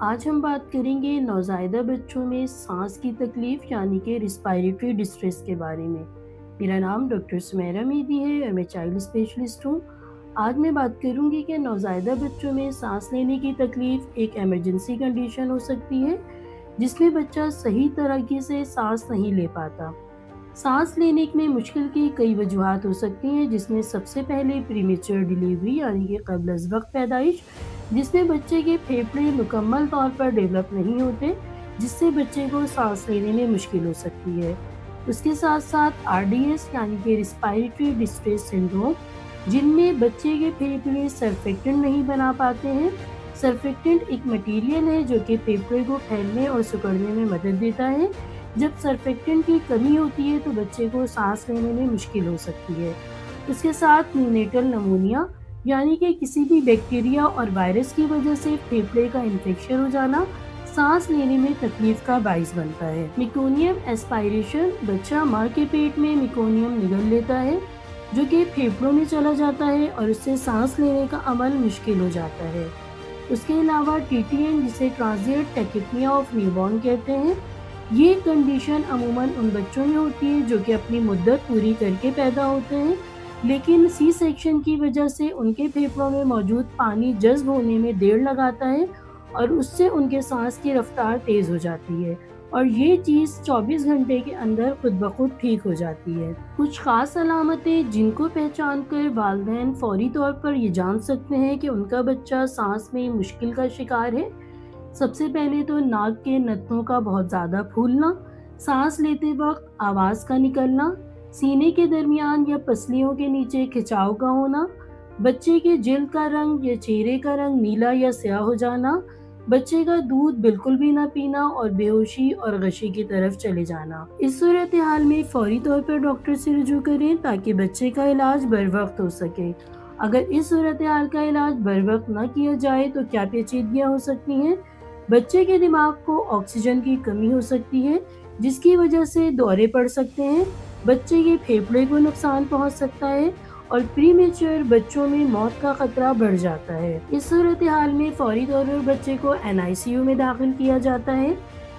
آج ہم بات کریں گے نوزائیدہ بچوں میں سانس کی تکلیف یعنی کہ ریسپائریٹری ڈسٹریس کے بارے میں۔ میرا نام ڈاکٹر سمیرہ میدی ہے اور میں چائلڈ اسپیشلسٹ ہوں۔ آج میں بات کروں گی کہ نوزائیدہ بچوں میں سانس لینے کی تکلیف ایک ایمرجنسی کنڈیشن ہو سکتی ہے جس میں بچہ صحیح طریقے سے سانس نہیں لے پاتا۔ سانس لینے میں مشکل کی کئی وجوہات ہو سکتی ہیں، جس میں سب سے پہلے پریمیچر ڈیلیوری یعنی کہ قبل از وقت پیدائش، جس میں بچے کے پھیپھڑے مکمل طور پر ڈیولپ نہیں ہوتے، جس سے بچے کو سانس لینے میں مشکل ہو سکتی ہے۔ اس کے ساتھ ساتھ RDS یعنی کہ ریسپائریٹری ڈسٹریس سنڈروم، جن میں بچے کے پھیپھڑے سرفیکٹنٹ نہیں بنا پاتے ہیں۔ سرفیکٹنٹ ایک مٹیریل ہے جو کہ پھیپھڑے کو پھیلنے اور سکڑنے میں مدد دیتا ہے۔ جب سرفیکٹنٹ کی کمی ہوتی ہے تو بچے کو سانس لینے میں مشکل ہو سکتی ہے۔ اس کے ساتھ نیونیٹل نمونیا یعنی کہ کسی بھی بیکٹیریا اور وائرس کی وجہ سے پھیپھڑے کا انفیکشن ہو جانا سانس لینے میں تکلیف کا باعث بنتا ہے۔ میکونیم ایسپائریشن، بچہ ماں کے پیٹ میں میکونیم نگل لیتا ہے جو کہ پھیپھڑوں میں چلا جاتا ہے اور اس سے سانس لینے کا عمل مشکل ہو جاتا ہے۔ اس کے علاوہ TTN، جسے ٹرانزینٹ ٹیکیپنیا آف نیو بورن کہتے ہیں، یہ کنڈیشن عموماً ان بچوں میں ہوتی ہے جو کہ اپنی مدت پوری کر کے پیدا ہوتے ہیں، لیکن سی سیکشن کی وجہ سے ان کے پھیپھڑوں میں موجود پانی جذب ہونے میں دیر لگاتا ہے اور اس سے ان کے سانس کی رفتار تیز ہو جاتی ہے اور یہ چیز 24 گھنٹے کے اندر خود بخود ٹھیک ہو جاتی ہے۔ کچھ خاص علامتیں جن کو پہچان کر والدین فوری طور پر یہ جان سکتے ہیں کہ ان کا بچہ سانس میں مشکل کا شکار ہے۔ سب سے پہلے تو ناک کے نتنوں کا بہت زیادہ پھولنا، سانس لیتے وقت آواز کا نکلنا، سینے کے درمیان یا پسلیوں کے نیچے کھچاؤ کا ہونا، بچے کے جلد کا رنگ یا چہرے کا رنگ نیلا یا سیاہ ہو جانا، بچے کا دودھ بالکل بھی نہ پینا اور بے ہوشی اور غشی کی طرف چلے جانا۔ اس صورتحال میں فوری طور پر ڈاکٹر سے رجوع کریں تاکہ بچے کا علاج بر وقت ہو سکے۔ اگر اس صورتحال کا علاج بر وقت نہ کیا جائے تو کیا پیچیدگیاں ہو سکتی ہیں؟ بچے کے دماغ کو آکسیجن کی کمی ہو سکتی ہے جس کی وجہ سے دورے پڑ سکتے ہیں، بچے کے پھیپھڑے کو نقصان پہنچ سکتا ہے اور پری میچور بچوں میں موت کا خطرہ بڑھ جاتا ہے۔ اس صورتحال میں فوری طور پر بچے کو NICU میں داخل کیا جاتا ہے،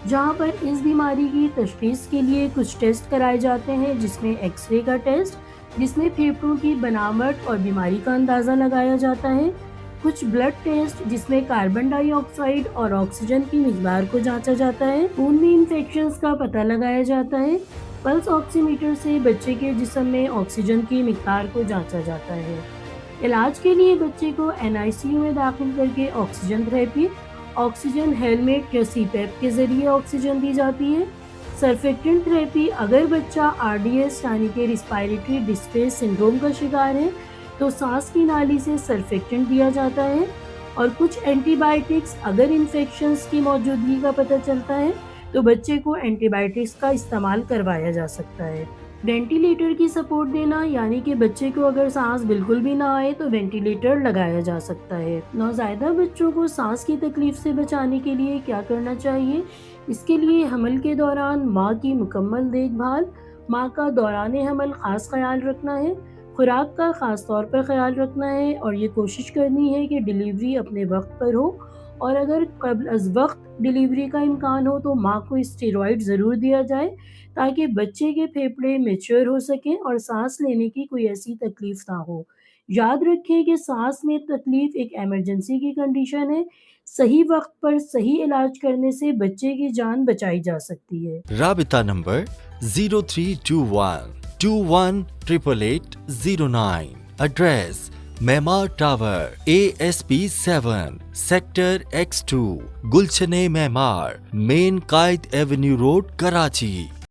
جہاں پر اس بیماری کی تشخیص کے لیے کچھ ٹیسٹ کرائے جاتے ہیں، جس میں ایکس رے کا ٹیسٹ، جس میں پھیپھڑوں کی بناوٹ اور بیماری کا اندازہ لگایا جاتا ہے، کچھ بلڈ ٹیسٹ جس میں کاربن ڈائی آکسائڈ اور آکسیجن کی مقدار کو جانچا جاتا ہے، خون میں انفیکشنز کا پتہ لگایا جاتا ہے، پلس آکسی میٹر سے بچے کے جسم میں آکسیجن کی مقدار کو جانچا جاتا ہے۔ علاج کے لیے بچے کو NICU میں داخل کر کے آکسیجن تھراپی، آکسیجن ہیلمیٹ یا CPAP کے ذریعے آکسیجن دی جاتی ہے۔ سرفیکٹنٹ تھراپی، اگر بچہ RDS یعنی کہ ریسپائریٹری ڈسٹریس سنڈروم کا شکار ہے تو سانس کی نالی سے سرفیکٹنٹ دیا جاتا ہے، اور کچھ اینٹی بائیوٹکس، اگر انفیکشنز کی موجودگی کا پتہ چلتا ہے تو بچے کو اینٹی بائیوٹکس کا استعمال کروایا جا سکتا ہے۔ وینٹیلیٹر کی سپورٹ دینا، یعنی کہ بچے کو اگر سانس بالکل بھی نہ آئے تو وینٹیلیٹر لگایا جا سکتا ہے۔ نوزائیدہ بچوں کو سانس کی تکلیف سے بچانے کے لیے کیا کرنا چاہیے؟ اس کے لیے حمل کے دوران ماں کی مکمل دیکھ بھال، ماں کا دوران حمل خاص خیال رکھنا ہے، خوراک کا خاص طور پر خیال رکھنا ہے اور یہ کوشش کرنی ہے کہ ڈیلیوری اپنے وقت پر ہو، اور اگر قبل از وقت ڈیلیوری کا امکان ہو تو ماں کو اسٹیرائڈ ضرور دیا جائے تاکہ بچے کے پھیپھڑے میچور ہو سکیں اور سانس لینے کی کوئی ایسی تکلیف نہ ہو۔ یاد رکھیں کہ سانس میں تکلیف ایک ایمرجنسی کی کنڈیشن ہے، صحیح وقت پر صحیح علاج کرنے سے بچے کی جان بچائی جا سکتی ہے۔ رابطہ نمبر 0321218889۔ ایڈریس معمار ٹاور ASP 7 سیکٹر X2 گلشن معمار، مین قائد ایونیو روڈ، کراچی۔